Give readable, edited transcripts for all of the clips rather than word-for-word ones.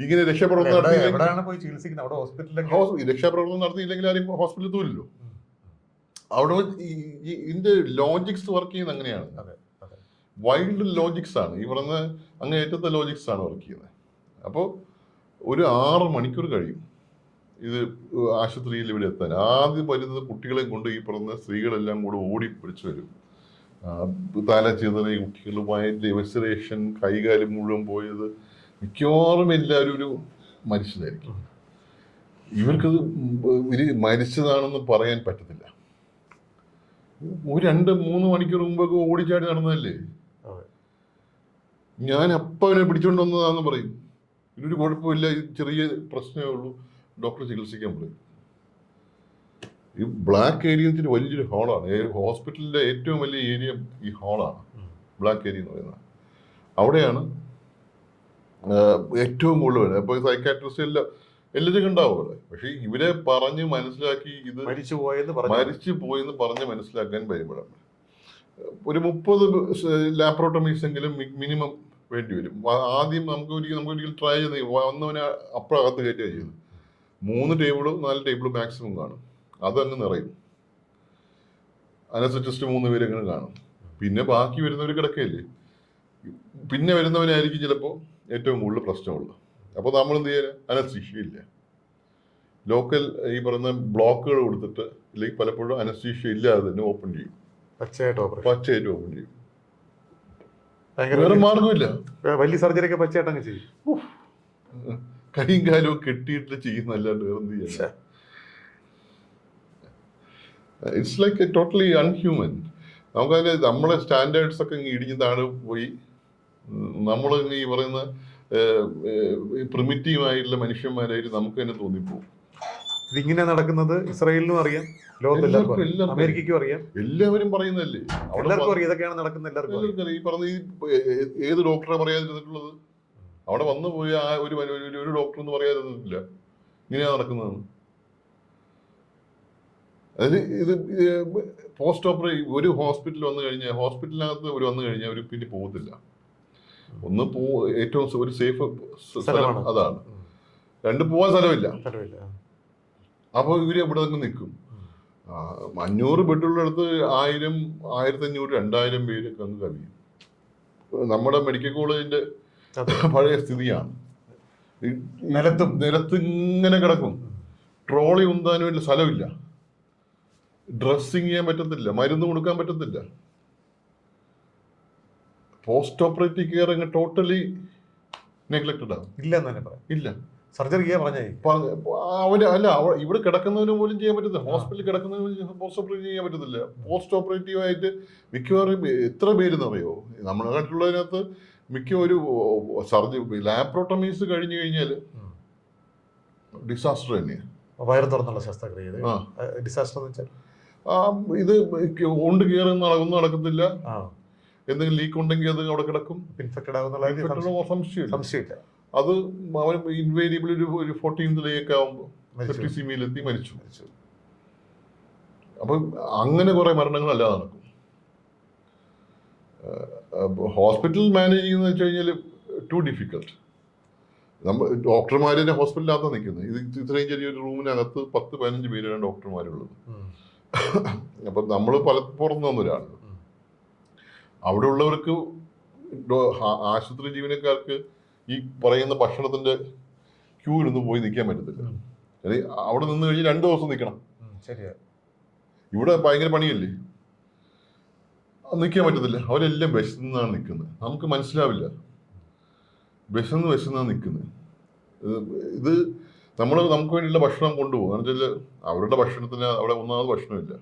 ഇങ്ങനെ രക്ഷാപ്രവർത്തനം രക്ഷാപ്രവർത്തനം നടത്തിയില്ലെങ്കിൽ ആരും ഹോസ്പിറ്റലിൽ തൂരില്ലോ. അവിടെ ഇതിന്റെ ലോജിക്സ് വർക്ക് ചെയ്യുന്നത് അങ്ങനെയാണ്. വൈൽഡ് ലോജിക്സ് ആണ് ഈ പറഞ്ഞ അങ്ങേയറ്റത്തെ ലോജിക്സ് ആണ് വർക്ക് ചെയ്യുന്നത്. അപ്പോൾ ഒരു 6 മണിക്കൂർ കഴിയും ഇത് ആശുപത്രിയിൽ ഇവിടെ എത്താൻ. ആദ്യം വരുന്നത് കുട്ടികളെ കൊണ്ട് ഈ പറഞ്ഞ സ്ത്രീകളെല്ലാം കൂടെ ഓടി പിടിച്ചു വരും. തല ചിതറിയ കുട്ടികളുമായി ഡെവസ്റ്റേഷൻ, കൈകാലം മുഴുവൻ പോയത്. മിക്കവാറും എല്ലാവരും ഒരു മരിച്ചതായിരിക്കും. ഇവർക്കത് മരിച്ചതാണെന്ന് പറയാൻ പറ്റത്തില്ല. ഒരു 2-3 മണിക്കൂർ മുമ്പൊക്കെ ഓടിച്ചാടി നടന്നതല്ലേ. ഞാൻ അപ്പം അവനെ പിടിച്ചോണ്ട് വന്നതാന്ന് പറയും. ഇതിനൊരു കുഴപ്പമില്ല, ചെറിയ പ്രശ്നമേ ഉള്ളൂ, ഡോക്ടർ ചികിത്സിക്കാൻ പറയും. ഈ ബ്ലാക്ക് ഏരിയ വലിയൊരു ഹാളാണ്. ഹോസ്പിറ്റലിന്റെ ഏറ്റവും വലിയ ഏരിയ ഈ ഹാളാണ്, ബ്ലാക്ക് ഏരിയ എന്ന് പറയുന്നത്. അവിടെയാണ് ഏറ്റവും കൂടുതൽ. അപ്പൊ സൈക്കാട്രിസ്റ്റ് എല്ലാവരും ഉണ്ടാവും അവിടെ. പക്ഷെ ഇവരെ പറഞ്ഞ് മനസ്സിലാക്കി ഇത് മരിച്ചു പോയെന്ന് പറഞ്ഞ് മനസ്സിലാക്കാൻ വരുമ്പോഴാണ് ഒരു 30 ലാപ്രോട്ടമീസ് എങ്കിലും മിനിമം വേണ്ടി വരും. ആദ്യം നമുക്ക് ഒരിക്കൽ ട്രൈ ചെയ്ത് വന്നവനെ അപ്പുറകത്ത് കയറ്റുക ചെയ്തു. 3 ടേബിളോ 4 ടേബിളോ മാക്സിമം കാണും. അതങ്ങ് നിറയും. അനസ്തറ്റിസ്റ്റ് 3 പേരെങ്ങനെ കാണും. പിന്നെ ബാക്കി വരുന്നവർ കിടക്കയില്ലേ. പിന്നെ വരുന്നവനായിരിക്കും ചിലപ്പോൾ ഏറ്റവും കൂടുതൽ പ്രശ്നമുള്ളത്. അപ്പോൾ നമ്മൾ എന്ത് ചെയ്യാൻ, അനസ്തീഷ്യ ഇല്ല, ലോക്കൽ ഈ പറയുന്ന ബ്ലോക്കുകൾ കൊടുത്തിട്ട്, ഇല്ലെങ്കിൽ പലപ്പോഴും അനസ്തീഷ്യ ഇല്ലാതെ തന്നെ ഓപ്പൺ ചെയ്യും, പച്ചയായിട്ട് ഓപ്പൺ ചെയ്യും. വേറെ മാർഗമില്ല. വലിയ സർജറി ഒക്കെ പച്ചയായിട്ടങ്ങ് ചെയ്യും. കൈയും കാലും കെട്ടിയിട്ട് ചെയ്യുന്നല്ലാണ്ട് വേറെ എന്ത് ചെയ്യാൻ. It's like totally unhuman. നമുക്കതിന് നമ്മളെ സ്റ്റാൻഡേർഡ്സ് ഒക്കെ ഇടിഞ്ഞ് താഴെ പോയി. നമ്മൾ ഈ പറയുന്ന പ്രിമിറ്റീവായിട്ടുള്ള മനുഷ്യന്മാരായിട്ട് നമുക്ക് തന്നെ തോന്നിപ്പോകും. ഇതിങ്ങനെ നടക്കുന്നത് ഇസ്രായേലിനും അറിയാം, ലോകത്തെല്ലാവർക്കും, അമേരിക്കയ്ക്കും അറിയാം, എല്ലാവരും പറയുന്നല്ലേ. എല്ലാവർക്കും അറിയാം ഇതൊക്കെയാണ് നടക്കുന്നത്. എല്ലാവർക്കും ഈ പറഞ്ഞ ഏത് ഡോക്ടറെ പറയാതിരുന്നിട്ടുള്ളത്? അവിടെ വന്നു പോയി ആ ഒരു ഡോക്ടർ എന്ന് പറയാതിരുന്നിട്ടില്ല ഇങ്ങനെയാ നടക്കുന്നതെന്ന്. അതായത് ഇത് പോസ്റ്റ് ഓപ്പറേറ്റീവ് ഒരു ഹോസ്പിറ്റൽ വന്നു കഴിഞ്ഞാൽ, ഹോസ്പിറ്റലിനകത്ത് വന്നു കഴിഞ്ഞാൽ അവർ പിന്നെ പോകത്തില്ല. ഒന്ന് ഏറ്റവും ഒരു സേഫ് സ്ഥലം അതാണ്. 2 പോവാൻ സ്ഥലമില്ല. അപ്പൊ ഇവര് എവിടെ തന്നെ നിൽക്കും. 500 ബെഡുള്ളിടത്ത് 1000, 1500, 2000 പേരൊക്കെ അങ്ങ് കവിയും. നമ്മുടെ മെഡിക്കൽ കോളേജിന്റെ പഴയ സ്ഥിതിയാണ്. നിലത്ത് ഇങ്ങനെ കിടക്കും. ട്രോളി ഉന്താനും വേണ്ടി സ്ഥലമില്ല, ഡ്രസ്സിങ് ചെയ്യാൻ പറ്റത്തില്ല, മരുന്ന് കൊടുക്കാൻ പറ്റത്തില്ല. പോസ്റ്റ് ഓപ്പറേറ്റീവ് കെയർ അങ്ങ് ടോട്ടലി നെഗ്ലക്റ്റഡ് ആണ്. ഇല്ല. സർജറി ഇവിടെ കിടക്കുന്നതിന് പോലും ചെയ്യാൻ പറ്റത്തില്ല. ഹോസ്പിറ്റലിൽ കിടക്കുന്നതിന് പോസ്റ്റ് ഓപ്പറേറ്റീവ് ചെയ്യാൻ പറ്റത്തില്ല. പോസ്റ്റ് ഓപ്പറേറ്റീവ് ആയിട്ട് മിക്കവാറും എത്ര പേരെന്നറിയോ നമ്മുടെ നാട്ടിലുള്ളതിനകത്ത് മിക്ക ഒരു സർജറി ലാപ്രോട്ടമീസ് കഴിഞ്ഞു കഴിഞ്ഞാൽ ഡിസാസ്റ്റർ തന്നെയാണ്. വയറ് തുറന്നുള്ള ശസ്ത്രക്രിയ ഡിസാസ്റ്റർ എന്ന് വെച്ചാൽ ഇത് കൊണ്ട് കയറുന്ന ഒന്നും നടക്കത്തില്ല. എന്തെങ്കിലും ലീക്ക് ഉണ്ടെങ്കിൽ അത് അവിടെ കിടക്കും, ഇൻഫെക്റ്റഡ് ആകുന്ന സംശയമില്ല. അത് അവൻ ഇൻവേരിയബിൾ ഒരു 14th ഡേയൊക്കെ ആകുമ്പോൾ സെപ്റ്റിസിമിയിലെത്തി മരിച്ചു. അപ്പം അങ്ങനെ കുറെ മരണങ്ങളല്ലാതെ നടക്കും. ഹോസ്പിറ്റൽ മാനേജ് ചെയ്യുന്നത് വെച്ച് കഴിഞ്ഞാൽ ടു ഡിഫിക്കൽട്ട്. നമ്മൾ ഡോക്ടർമാർ തന്നെ ഹോസ്പിറ്റലിനകത്താണ് നിൽക്കുന്നത്. ഇത് ഇത്രയും ചെറിയൊരു റൂമിനകത്ത് 10-15 പേരാണ് ഡോക്ടർമാരുള്ളത്. അപ്പം നമ്മൾ പുറത്തു വന്നൊരാണ്. അവിടെ ഉള്ളവർക്ക് ആശുപത്രി ജീവനക്കാർക്ക് ഈ പറയുന്ന ഭക്ഷണത്തിന്റെ ക്യൂവിലൊന്നും പോയി നിൽക്കാൻ പറ്റത്തില്ല. അവിടെ നിന്ന് കഴിഞ്ഞ് 2 ദിവസം നിൽക്കണം. ഇവിടെ ഭയങ്കര പണിയല്ലേ, നിൽക്കാൻ പറ്റത്തില്ല. അവരെല്ലാം വിശന്നാണ് നിൽക്കുന്നത്. നമുക്ക് മനസ്സിലാവില്ല, വിശന്നാണ് നിൽക്കുന്നത്. ഇത് നമുക്ക് വേണ്ടിയുള്ള ഭക്ഷണം കൊണ്ടുപോകും. കാരണം വെച്ചാൽ അവരുടെ ഭക്ഷണത്തിന് അവിടെ ഒന്നാമത് ഭക്ഷണമില്ല.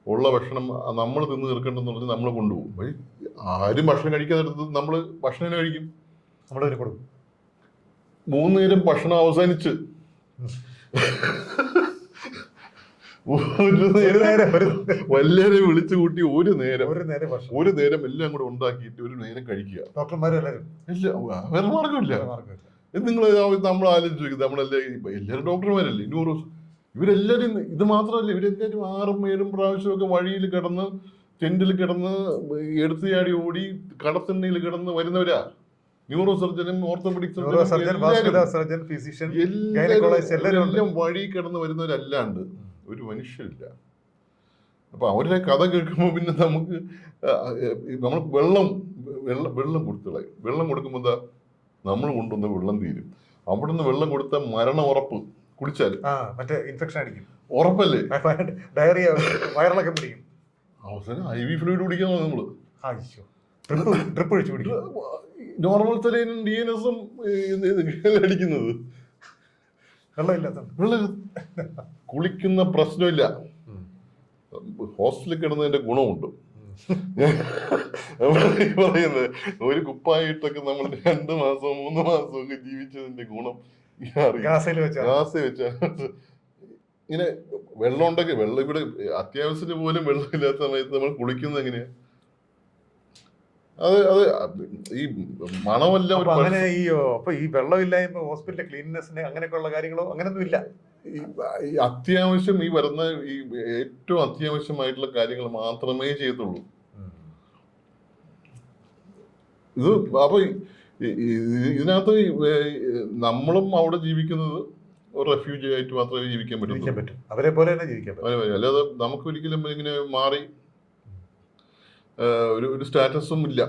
ഉള്ള ഭക്ഷണം നമ്മൾ തിന്ന് തീർക്കേണ്ടെന്ന് പറഞ്ഞ് നമ്മൾ കൊണ്ടുപോകും. ആരും ഭക്ഷണം കഴിക്കാതെടുത്ത് നമ്മൾ ഭക്ഷണം കഴിക്കും, നമ്മൾ കൊടുക്കും. 3 നേരം ഭക്ഷണം അവസാനിച്ച് വല്ലേരെ വിളിച്ചു കൂട്ടി ഒരു നേരം എല്ലാം കൂടെ ഉണ്ടാക്കിയിട്ട് ഒരു നേരം കഴിക്കുക. വേറെ മാർഗമില്ല. നമ്മൾ ആലോചിച്ച് നമ്മളല്ലേ എല്ലാവരും ഡോക്ടർമാരല്ലേ, 100 ഇവരെല്ലാവരും. ഇത് മാത്രമല്ല, ഇവരെല്ലാവരും 6-7 പ്രാവശ്യമൊക്കെ വഴിയിൽ കിടന്ന്, ടെന്റിൽ കിടന്ന്, എടുത്തുചാടി ഓടി, കടത്തിണ്ണയിൽ കിടന്ന് വരുന്നവരാ. ന്യൂറോ സർജനും orthopaedic surgeon, vascular surgeon, physician, gynaecologist എല്ലാവരും എല്ലാം വഴി കിടന്ന് വരുന്നവരല്ലാണ്ട് ഒരു മനുഷ്യരില്ല. അപ്പൊ അവരുടെ കഥ കേൾക്കുമ്പോൾ പിന്നെ നമുക്ക് നമ്മൾ വെള്ളം കൊടുത്തുകളയും. വെള്ളം കൊടുക്കുമ്പോൾ എന്താ, നമ്മൾ കൊണ്ടുവന്ന വെള്ളം തീരും. അവിടുന്ന് വെള്ളം കൊടുത്ത മരണം ഉറപ്പ്. കുടിച്ചാൽ മറ്റേ ഇൻഫെക്ഷൻ അടിക്കും, ഉറപ്പല്ലേ? ഡയറിയ, വയറിളക്കം പിടിക്കും. അവസാനം IV ഫ്ലൂയിഡ് കുടിക്കാൻ നമ്മള് ഡ്രിപ്പ് ഒഴിച്ചു പിടിക്കും. നോർമൽ സെലൈനും DNSഉം അടിക്കുന്നത് വെള്ളമില്ലാത്ത കുളിക്കുന്ന പ്രശ്നമില്ല. ഹോസ്റ്റലിൽ കിടന്നതിന്റെ ഗുണമുണ്ട്. പറയുന്നത് ഒരു കുപ്പായിട്ടൊക്കെ നമ്മൾ 2 മാസം 3 മാസം ഒക്കെ ജീവിച്ചതിന്റെ ഗുണം വെച്ച ഇങ്ങനെ വെള്ളം ഉണ്ടെങ്കിൽ ഇവിടെ അത്യാവശ്യത്തിന് പോലും വെള്ളമില്ലാത്ത സമയത്ത് നമ്മൾ കുളിക്കുന്നത് എങ്ങനെയാ? അത് ഈ മണമെല്ലാം അങ്ങനെ ഈ വെള്ളമില്ലായ്മ ഹോസ്പിറ്റലിലെ ക്ലീൻനെസ്സിന് അങ്ങനെയൊക്കെയുള്ള കാര്യങ്ങളോ അങ്ങനെയൊന്നും ഇല്ല. ഈ അത്യാവശ്യം ഈ വരുന്ന ഈ ഏറ്റവും അത്യാവശ്യമായിട്ടുള്ള കാര്യങ്ങൾ മാത്രമേ ചെയ്യത്തുള്ളൂ. ഇത് അപ്പൊ ഇതിനകത്ത് നമ്മളും അവിടെ ജീവിക്കുന്നത് ഒരു റെഫ്യൂജി ആയിട്ട് മാത്രമേ ജീവിക്കാൻ പറ്റൂ. അവരെ പോലെ തന്നെ ജീവിക്കാൻ പറ്റും. അല്ലാതെ നമുക്ക് ഒരിക്കലും ഇങ്ങനെ മാറി ഒരു സ്റ്റാറ്റസും ഇല്ല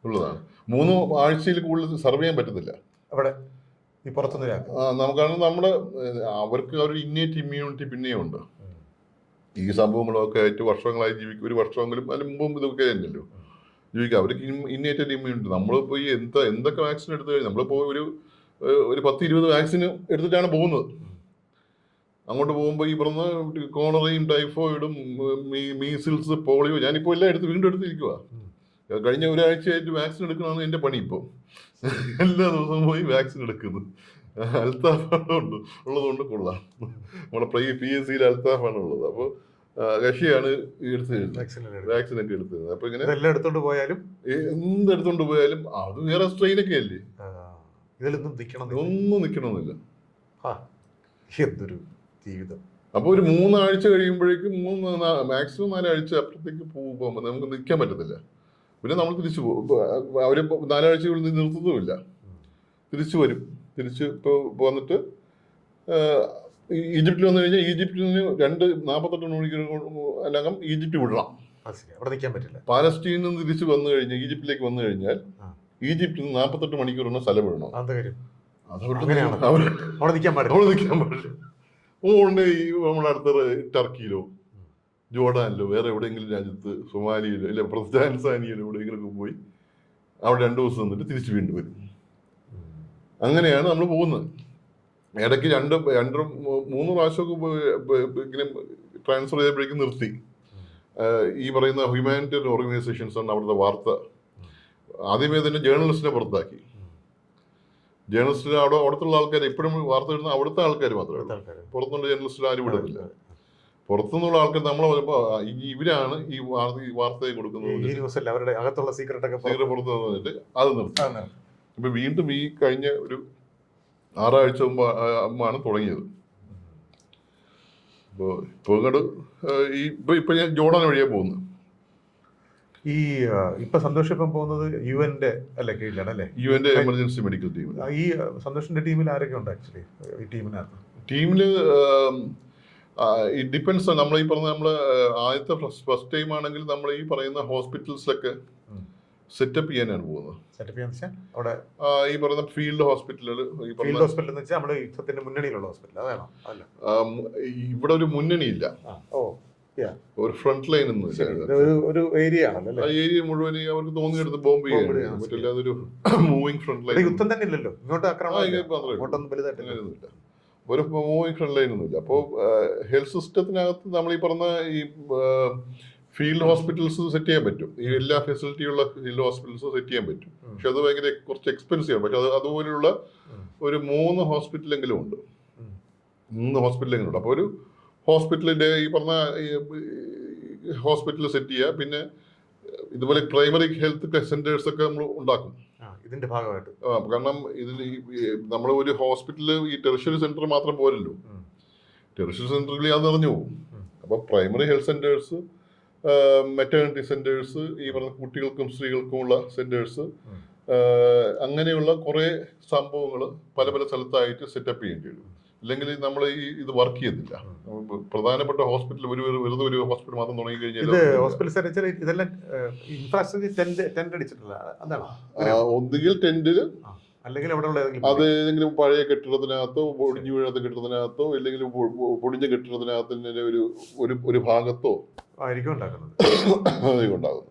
ഉള്ളതാണ്. 3 ആഴ്ചയിൽ കൂടുതൽ സർവ് ചെയ്യാൻ പറ്റത്തില്ല അവിടെ ഈ പുറത്തുനിന്ന്. നമുക്കാണ് നമ്മുടെ അവർക്ക് ഒരു ഇന്നേറ്റ് ഇമ്മ്യൂണിറ്റി പിന്നെയും ഉണ്ട്. ഈ സംഭവങ്ങളൊക്കെ ആയിട്ട് വർഷങ്ങളായി ജീവിക്കും. 1 വർഷമെങ്കിലും അതിന് മുമ്പും ഇതൊക്കെ തന്നെയല്ലോ ജീവിക്കുക. അവർക്ക് ഇന്നേറ്റഡ് ഇമ്മ്യൂണിറ്റി. നമ്മളിപ്പോൾ ഈ എന്തൊക്കെ വാക്സിൻ എടുത്തു കഴിഞ്ഞാൽ നമ്മളിപ്പോൾ ഒരു 10-20 വാക്സിൻ എടുത്തിട്ടാണ് പോകുന്നത്. അങ്ങോട്ട് പോകുമ്പോൾ ഈ പറഞ്ഞ കോളറയും ടൈഫോയിഡും മീസിൽസ്, പോളിയോ, ഞാനിപ്പോൾ എല്ലാം വീണ്ടും എടുത്തിരിക്കുക. കഴിഞ്ഞ ഒരാഴ്ചയായിട്ട് വാക്സിൻ എടുക്കണമെന്ന് എൻ്റെ പണി. ഇപ്പോൾ എല്ലാ ദിവസവും പോയി വാക്സിൻ എടുക്കുന്നു. അൽത്താഫാണ് ഉള്ളതുകൊണ്ട് കൊള്ളാം. നമ്മുടെ PSCയിൽ അൽത്താഫാണ് ഉള്ളത്. അപ്പോൾ കക്ഷിയാണ് വാക്സിനൊക്കെ എടുത്തത്. അപ്പൊ ഇങ്ങനെ എടുത്തോണ്ട് പോയാലും എന്തെടുത്തോണ്ട് പോയാലും അത് വേറെ സ്ട്രെയിനൊക്കെ അല്ലേ, ഒന്നും നിക്കണമെന്നില്ല. എന്തൊരു ജീവിതം. അപ്പൊ ഒരു 3 ആഴ്ച കഴിയുമ്പോഴേക്കും മാക്സിമം 4 ആഴ്ച അപ്പുറത്തേക്ക് പോകുമ്പോൾ നമുക്ക് നിൽക്കാൻ പറ്റത്തില്ല. പിന്നെ നമ്മൾ തിരിച്ചു പോകും. അവര് 4 ആഴ്ചകളിൽ നിർത്തുന്നുമില്ല, തിരിച്ചു വരും. തിരിച്ച് ഇപ്പോൾ വന്നിട്ട് ഈജിപ്തിൽ വന്നു കഴിഞ്ഞാൽ ഈജിപ്തിൽ നിന്ന് 48 മണിക്കൂർ ഈജിപ്റ്റ് വിടണം. അവിടെ നിൽക്കാൻ പറ്റില്ല. പാലസ്തീനിൽ നിന്ന് തിരിച്ച് വന്നു കഴിഞ്ഞാൽ ഈജിപ്തിലേക്ക് വന്നു കഴിഞ്ഞാൽ ഈജിപ്തിൽ നിന്ന് 48 മണിക്കൂറിന് സ്ഥലം വിടണം. അവിടെ നിൽക്കാൻ പാടില്ല. ഓണ്ട് നമ്മുടെ അടുത്ത ടർക്കിയിലോ ജോർഡാനിലോ വേറെ എവിടെയെങ്കിലും രാജ്യത്ത്, സൊമാലിയിലോ ഇല്ല ടാൻസാനിയയിലോ എവിടെയെങ്കിലും പോയി അവിടെ 2 ദിവസം നിന്നിട്ട് തിരിച്ച് വീണ്ടും വരും. അങ്ങനെയാണ് നമ്മൾ പോകുന്നത്. ഇടയ്ക്ക് 2-3 പ്രാവശ്യമൊക്കെ ഇങ്ങനെ ട്രാൻസ്ഫർ ചെയ്തപ്പോഴേക്കും നിർത്തി. ഈ പറയുന്ന ഹ്യൂമാനിറ്റേറിയൻ ഓർഗനൈസേഷൻസ് ആണ് അവിടുത്തെ വാർത്ത. ആദ്യമേ തന്നെ ജേർണലിസ്റ്റിനെ പുറത്താക്കി. ജേർണലിസ്റ്റിന് അവിടുത്തെ ആൾക്കാർ ഇപ്പോഴും വാർത്ത ഇടുന്ന അവിടുത്തെ ആൾക്കാർ മാത്രമേ, പുറത്തുനിന്നുള്ള ജേർണലിസ്റ്റിൽ ആരും വിടുന്നില്ല. പുറത്തുനിന്നുള്ള ആൾക്കാർ നമ്മളെ വരുമ്പോൾ ഇവരാണ് ഈ വാർത്തയെ കൊടുക്കുന്നത്, അവരുടെ അകത്തുള്ള സീക്രട്ട് പുറത്ത് വന്നിട്ട് അത് നിർത്തി. ഇപ്പൊ വീണ്ടും ഈ കഴിഞ്ഞ ഒരു 6 ആഴ്ച മുമ്പാണ് തുടങ്ങിയത്. ഇപ്പോൾ ഇപ്പൊ ഞാൻ ജോർഡാൻ വഴിയാ പോകുന്നത്. ഇപ്പൊ സന്തോഷ് ഇപ്പം പോകുന്നത് UN-ന്റെ അല്ലേ കീഴിലാണ് അല്ലേ? UN-ന്റെ എമർജൻസി മെഡിക്കൽ ടീം. ഈ സന്തോഷിന്റെ ടീമിൽ ആരൊക്കെ ഉണ്ട് ആക്ച്വലി? ഈ ടീമില് ഡിപ്പെൻസ്. നമ്മൾ ഈ പറഞ്ഞ നമ്മള് ആദ്യത്തെ ഫസ്റ്റ് ടൈം ആണെങ്കിൽ നമ്മൾ ഈ പറയുന്ന ഹോസ്പിറ്റൽസിലൊക്കെ സെറ്റപ്പ് ചെയ്യാനാണ് പോകുന്നത്. ഈ പറയുന്ന ഫീൽഡ് ഹോസ്പിറ്റലുകൾ. ഇവിടെ ഒരു മുന്നണിയില്ല, ഒരു ഫ്രണ്ട് ലൈൻ ഒന്നും ഇല്ല. ഏരിയ മുഴുവൻ അവർക്ക് തോന്നിയെടുത്ത് ബോംബ് ചെയ്യാൻ പറ്റില്ല. അതൊരു മൂവിങ് ഫ്രണ്ട് ലൈൻ, ഒരു മൂവിങ് ഫ്രണ്ട് ലൈൻ ഒന്നുമില്ല. അപ്പോൾ ഹെൽത്ത് സിസ്റ്റത്തിനകത്ത് നമ്മൾ ഈ പറഞ്ഞ ഈ ഫീൽഡ് ഹോസ്പിറ്റൽസ് സെറ്റ് ചെയ്യാൻ പറ്റും. ഈ എല്ലാ ഫെസിലിറ്റിയുള്ള ഫീൽഡ് ഹോസ്പിറ്റൽസ് സെറ്റ് ചെയ്യാൻ പറ്റും. പക്ഷെ അത് ഭയങ്കര കുറച്ച് എക്സ്പെൻസീവ് ആണ്. പക്ഷെ അതുപോലെയുള്ള ഒരു 3 ഹോസ്പിറ്റലെങ്കിലും ഉണ്ട്. 3 ഹോസ്പിറ്റലെങ്കിലും ഉണ്ട്. അപ്പോൾ ഒരു ഹോസ്പിറ്റലിന്റെ ഈ പറഞ്ഞ ഹോസ്പിറ്റൽ സെറ്റ് ചെയ്യുക. പിന്നെ ഇതുപോലെ പ്രൈമറി ഹെൽത്ത് സെന്റേഴ്സ് ഒക്കെ നമ്മൾ ഉണ്ടാക്കും ഇതിന്റെ ഭാഗമായിട്ട്. കാരണം ഇതിൽ നമ്മൾ ഒരു ഹോസ്പിറ്റലിൽ ഈ ടെറിഷറി സെന്റർ മാത്രം പോരല്ലോ. ടെറിഷറി സെന്ററിൽ അത് നിറഞ്ഞു പോകും. അപ്പോൾ primary health centres, maternity centres, ഈ പറഞ്ഞ കുട്ടികൾക്കും സ്ത്രീകൾക്കുമുള്ള സെന്റേഴ്സ്, അങ്ങനെയുള്ള കുറേ സംഭവങ്ങൾ പല പല സ്ഥലത്തായിട്ട് സെറ്റപ്പ് ചെയ്യേണ്ടി വരും. ഇല്ലെങ്കിൽ നമ്മൾ ഇത് വർക്ക് ചെയ്യത്തില്ല. പ്രധാനപ്പെട്ട ഹോസ്പിറ്റൽ വെറുതെ ഒരു ഹോസ്പിറ്റൽ മാത്രം തുടങ്ങി ഇത് കഴിഞ്ഞാൽ ഹോസ്പിറ്റൽ ഇതെല്ലാം ഇൻഫ്രാസ്ട്രക്ചർ ടെന്റ് അടിച്ചിട്ടില്ല, അതാണോ? ഒന്നുകിൽ ടെന്റില്, അല്ലെങ്കിൽ അവിടെ ഉള്ള അത് ഏതെങ്കിലും പഴയ കെട്ടിടത്തിനകത്തോ പൊടിഞ്ഞു വീഴാത്ത കെട്ടിടത്തിനകത്തോ ഇല്ലെങ്കിൽ പൊടിഞ്ഞ കെട്ടിടത്തിനകത്ത് ഒരു ഭാഗത്തോ ആയിരിക്കും ഉണ്ടാക്കുന്നത്. അതായിരിക്കും ഉണ്ടാകുന്നത്.